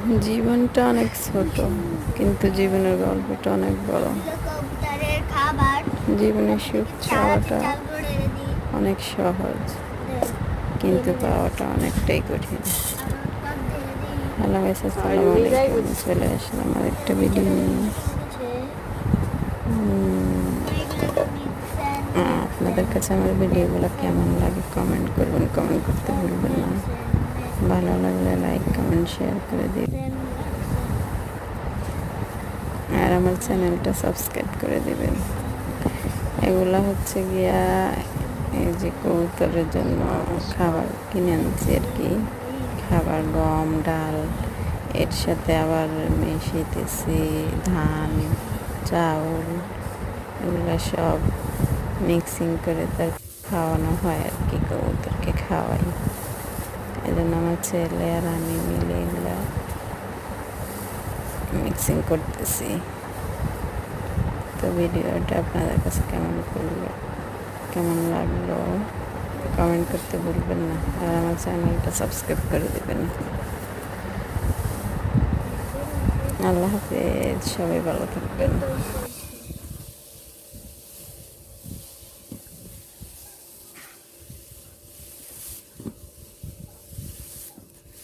জীবনটা অনেক ছোট, কিন্তু জীবনের গল্পটা অনেক বড়। জীবনের সুখ চাওয়াটা অনেক সহজ, কিন্তু পাওয়াটা অনেকটাই কঠিন। হ্যালো গাইস, আসসালামু আলাইকুম। চলে আসলাম আরেকটা ভিডিও নিয়ে। আপনাদের কাছে আমার ভিডিওগুলো কেমন লাগে কমেন্ট করবেন, কমেন্ট করতে ভুলবেন না। ভালো লাগলে লাইক কমেন্ট শেয়ার করে দিবেন, আর আমার চ্যানেলটা সাবস্ক্রাইব করে দিবেন। এগুলা হচ্ছে গিয়া এই যে কবুতরের জন্য খাবার কিনে আনছি আর কি। খাবার গম ডাল, এর সাথে আবার মিশিয়েতেছি ধান চাউল, এগুলো সব মিক্সিং করে তার খাওয়ানো হয় আর কি, কবুতরকে খাওয়াই। এই জন্য আমার ছেলে আর আমি মিলে এগুলা মিক্সিং করতেছি। তো ভিডিওটা আপনাদের কাছে কেমন লাগলো কমেন্ট করতে ভুলবেন না, আর আমার চ্যানেলটা সাবস্ক্রাইব করে দেবেন। আল্লাহ হাফেজ, সবাই ভালো থাকবেন।